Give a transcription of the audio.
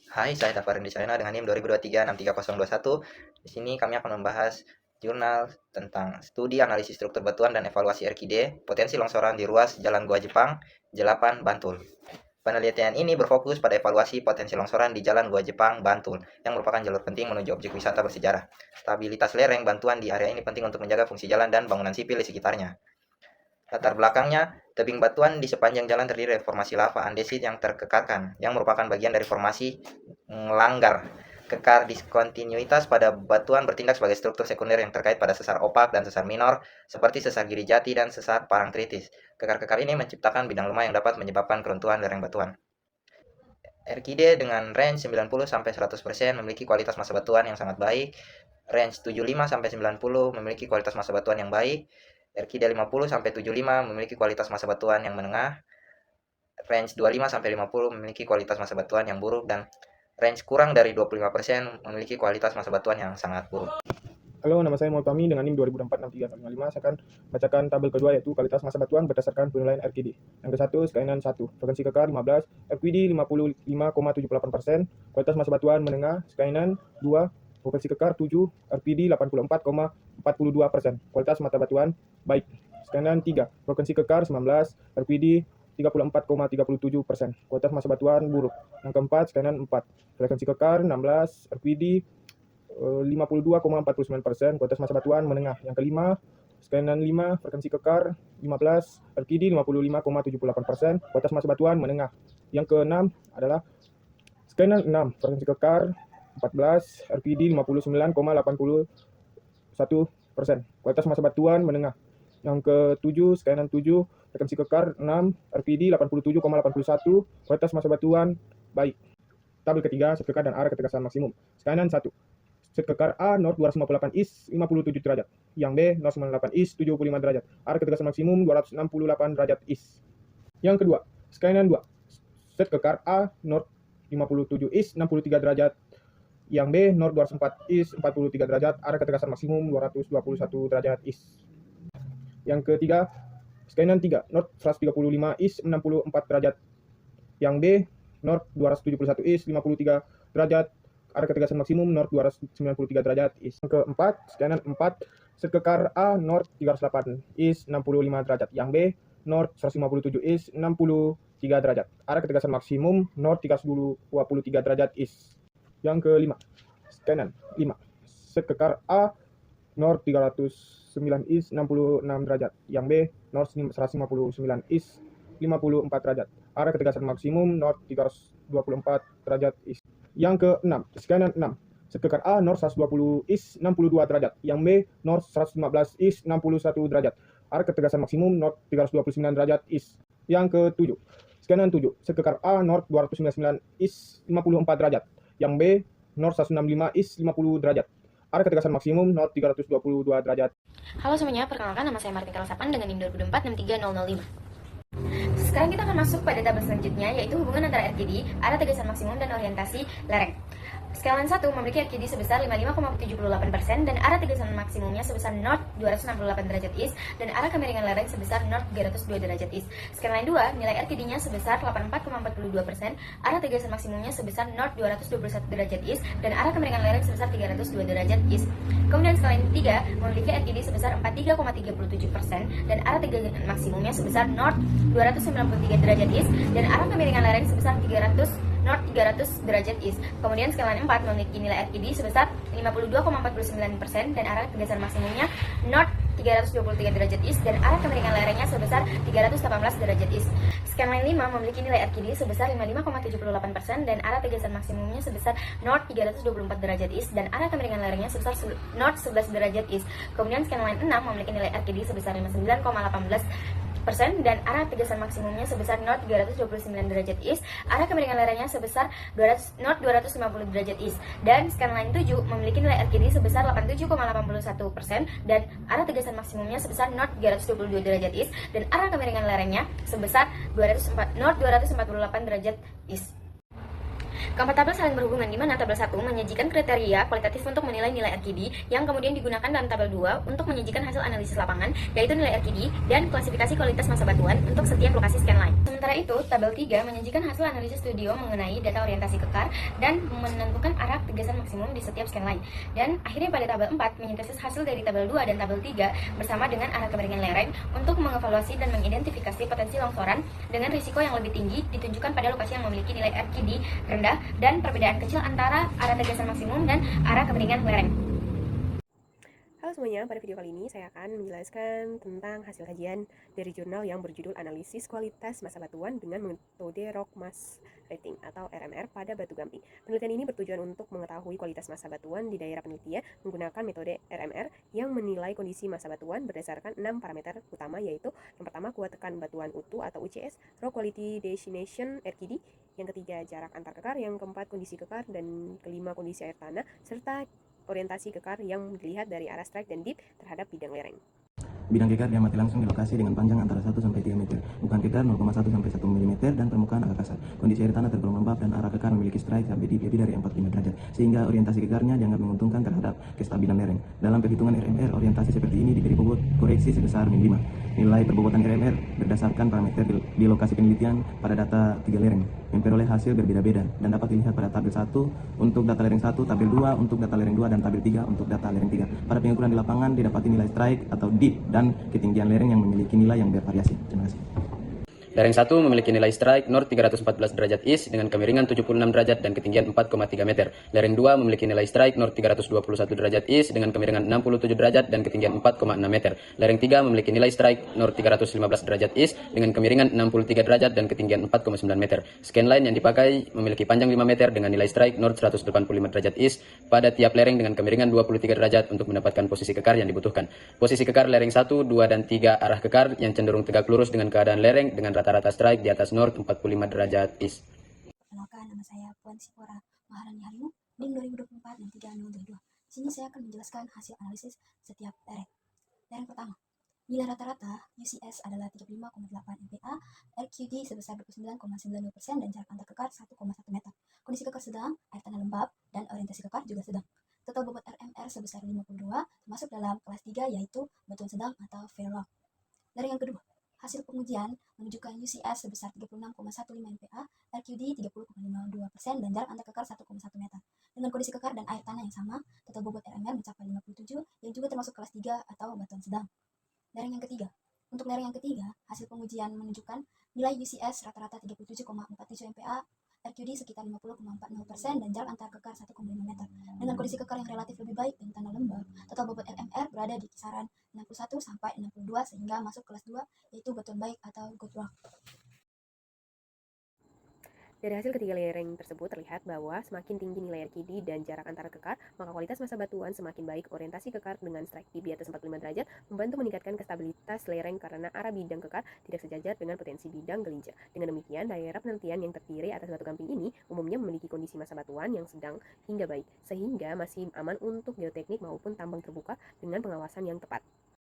Hai, saya Dafar China dengan NIM 2023-63021. Di sini kami akan membahas jurnal tentang studi analisis struktur batuan dan evaluasi RKD, potensi longsoran di ruas Jalan Gua Jepang, Jelapan, Bantul. Penelitian ini berfokus pada evaluasi potensi longsoran di Jalan Gua Jepang, Bantul, yang merupakan jalur penting menuju objek wisata bersejarah. Stabilitas lereng bantuan di area ini penting untuk menjaga fungsi jalan dan bangunan sipil di sekitarnya. Latar belakangnya, tebing batuan di sepanjang jalan terdiri dari formasi lava andesit yang terkekarkan, yang merupakan bagian dari formasi ngelanggar. Kekar diskontinuitas pada batuan bertindak sebagai struktur sekunder yang terkait pada sesar opak dan sesar minor, seperti sesar Girijati dan sesar Parangtritis. Kekar-kekar ini menciptakan bidang lemah yang dapat menyebabkan keruntuhan lereng batuan. RKD dengan range 90-100% memiliki kualitas massa batuan yang sangat baik. Range 75-90 memiliki kualitas massa batuan yang baik. RKD 50-75 memiliki kualitas massa batuan yang menengah. Range 25-50 memiliki kualitas massa batuan yang buruk, dan range kurang dari 25% memiliki kualitas massa batuan yang sangat buruk. Halo, nama saya Muhammad Fahmi dengan NIM 2024-63055. Saya akan bacakan tabel kedua, yaitu kualitas massa batuan berdasarkan penilaian RKD. Yang ke-1, skainan 1, frekuensi kekar 15, RQD 55,78%, kualitas massa batuan menengah. Skainan 2, frekuensi kekar 7, RPD 84,42%, kualitas massa batuan baik. Skainan 3, frekuensi kekar 19, RPD 34,37%, kualitas massa batuan buruk. Yang keempat, skainan 4, frekuensi kekar 16, RPD 52,49%, kualitas massa batuan menengah. Yang kelima, skainan 5, frekuensi kekar 15, RQD 55,78%, kualitas massa batuan menengah. Yang keenam adalah skainan 6, frekuensi kekar 14, RQD 59,81%, kualitas massa batuan menengah. Yang ketujuh, skainan 7, frekuensi kekar 6, RQD 87,81, kualitas massa batuan baik. Tabel ketiga, set kekar dan arah ketegasan maksimum. Skainan 1, set kekar A North 258 East 57 derajat, yang B North 98 East 75 derajat, arah ketegasan maksimum 268 derajat East. Yang kedua, skainan 2, set kekar A North 57 East 63 derajat, yang B North 204 East 43 derajat, arah ketegasan maksimum 221 derajat East. Yang ketiga, skainan 3, North 135 East 64 derajat, yang B North 271 East 53 derajat, arah ketegasan maksimum North 293 derajat East. Yang keempat, skainan 4, set kekar A North 308 East 65 derajat, yang B North 157 East 63 derajat, arah ketegasan maksimum North 323 derajat East. Yang kelima, skainan 5, set kekar A North 309 East 66 derajat, yang B North 159 East 54 derajat, arah ketegasan maksimum North 324 derajat East. Yang ke-6, skainan 6, set kekar A North 120 East 62 derajat, yang B North 115 East 61 derajat, arah ketegasan maksimum North 329 derajat East. Yang ke-7, skainan 7, set kekar A North 299 East 54 derajat, yang B North 165 East 50 derajat, arah ketegasan maksimum North 322 derajat. Halo semuanya, perkenalkan nama saya Martin Kalasapan dengan NIM 2024-63005. Sekarang kita akan masuk pada tabel selanjutnya, yaitu hubungan antara RKD, arah tegasan maksimum, dan orientasi lereng. Skailan 1 memiliki RKD sebesar 55,78% dan arah tegasan maksimumnya sebesar North 268 derajat East dan arah kemiringan lereng sebesar North 302 derajat East. Skailan 2, nilai RKD-nya sebesar 84,42%, arah tegasan maksimumnya sebesar North 221 derajat East dan arah kemiringan lereng sebesar 302 derajat East. Kemudian skailan 3 memiliki RKD sebesar 43,37% dan arah tegasan maksimumnya sebesar North 293 derajat East dan arah kemiringan lereng sebesar North 300 derajat East. Kemudian skailan 4 memiliki nilai RKD sebesar 52,49% dan arah tegasan maksimumnya North 323 derajat East dan arah kemiringan lerengnya sebesar 318 derajat East. Skailan 5 memiliki nilai RKD sebesar 55,78% dan arah tegasan maksimumnya sebesar North 324 derajat East dan arah kemiringan lerengnya sebesar North 11 derajat East. Kemudian skailan 6 memiliki nilai RKD sebesar 59,18% dan arah tegasan maksimumnya sebesar North 329 derajat East, arah kemiringan lerengnya sebesar North 250 derajat East. Dan skailan 7 memiliki nilai RKD sebesar 87,81% dan arah tegasan maksimumnya sebesar North 322 derajat East dan arah kemiringan lerengnya sebesar North 248 derajat East. Keempat tabel saling berhubungan, di mana tabel 1 menyajikan kriteria kualitatif untuk menilai nilai RQD yang kemudian digunakan dalam tabel 2 untuk menyajikan hasil analisis lapangan, yaitu nilai RQD dan klasifikasi kualitas massa batuan untuk setiap lokasi scanline. Sementara itu, tabel 3 menyajikan hasil analisis studio mengenai data orientasi kekar dan menentukan arah tegasan maksimum di setiap scanline. Dan akhirnya pada tabel 4 menyintesis hasil dari tabel 2 dan tabel 3 bersama dengan arah kemiringan lereng untuk mengevaluasi dan mengidentifikasi potensi longsoran dengan risiko yang lebih tinggi ditunjukkan pada lokasi yang memiliki nilai RQD rendah dan perbedaan kecil antara arah tegasan maksimum dan arah kemiringan lereng. Halo semuanya, pada video kali ini saya akan menjelaskan tentang hasil kajian dari jurnal yang berjudul Analisis Kualitas Massa Batuan dengan metode Rock Mass Rating atau RMR pada batu gamping. Penelitian ini bertujuan untuk mengetahui kualitas massa batuan di daerah penelitian menggunakan metode RMR yang menilai kondisi massa batuan berdasarkan 6 parameter utama, yaitu yang pertama kuat tekan batuan utuh atau UCS, Rock Quality Destination RQD, yang ketiga jarak antar kekar, yang keempat kondisi kekar, dan kelima kondisi air tanah, serta orientasi kekar yang dilihat dari arah strike dan dip terhadap bidang lereng. Bidang kekar diamati langsung di lokasi dengan panjang antara 1 sampai 3 meter, bukan kekar 0,1 sampai 1 mm, dan permukaan agak kasar. Kondisi air tanah tergolong lembab dan arah kekar memiliki strike sampai dip lebih dari 45 derajat, sehingga orientasi kekarnya dianggap menguntungkan terhadap kestabilan lereng. Dalam perhitungan RMR, orientasi seperti ini diberi bobot koreksi sebesar min 5. Nilai perbobotan RMR berdasarkan parameter di lokasi penelitian pada data 3 lereng, memperoleh hasil berbeda-beda dan dapat dilihat pada tabel 1 untuk data lereng 1, tabel 2 untuk data lereng 2, dan tabel 3 untuk data lereng 3. Pada pengukuran di lapangan didapati nilai strike atau dip dan ketinggian lereng yang memiliki nilai yang bervariasi. Terima kasih. Lereng 1 memiliki nilai strike north 314 derajat east dengan kemiringan 76 derajat dan ketinggian 4,3 meter. Lereng 2 memiliki nilai strike north 321 derajat east dengan kemiringan 67 derajat dan ketinggian 4,6 meter. Lereng 3 memiliki nilai strike north 315 derajat east dengan kemiringan 63 derajat dan ketinggian 4,9 meter. Scanline yang dipakai memiliki panjang 5 meter dengan nilai strike north 185 derajat east pada tiap lereng dengan kemiringan 23 derajat untuk mendapatkan posisi kekar yang dibutuhkan. Posisi kekar lereng 1, 2, dan 3 arah kekar yang cenderung tegak lurus dengan keadaan lereng dengan rata-rata strike di atas north 45 derajat east. Perkenalkan, nama saya Puan Sipora Maharani Harimu, NIM 2024 63022. Di sini saya akan menjelaskan hasil analisis setiap lereng. Lereng pertama, nilai rata-rata UCS adalah 35,8 MPa, RQD sebesar 29,92% dan jarak antar kekar 1,1 meter. Kondisi kekar sedang, air tanah lembab, dan orientasi kekar juga sedang. Total bobot RMR sebesar 52, termasuk dalam kelas 3 yaitu batuan sedang atau fair rock. Lereng yang kedua, hasil pengujian menunjukkan UCS sebesar 36,15 MPa, RQD 30,52% dan jarak antar kekar 1,1 meter. Dengan kondisi kekar dan air tanah yang sama, total bobot RMR mencapai 57 yang juga termasuk kelas 3 atau batuan sedang. Lereng yang ketiga. Untuk lereng yang ketiga, hasil pengujian menunjukkan nilai UCS rata-rata 37,47 MPa, RQD sekitar 50,40% dan jarak antar kekar 1,5 meter. Dengan kondisi kekar yang relatif lebih baik dan tanah lembab, total bobot RMR berada di kisaran 61 sampai 62 sehingga masuk kelas 2 yaitu batuan baik atau good rock. Dari hasil ketiga lereng tersebut terlihat bahwa semakin tinggi nilai RQD dan jarak antara kekar, maka kualitas massa batuan semakin baik. Orientasi kekar dengan strike dip di atas 45 derajat membantu meningkatkan kestabilitas lereng karena arah bidang kekar tidak sejajar dengan potensi bidang gelincir. Dengan demikian, daerah penelitian yang terdiri atas batu gamping ini umumnya memiliki kondisi massa batuan yang sedang hingga baik, sehingga masih aman untuk geoteknik maupun tambang terbuka dengan pengawasan yang tepat.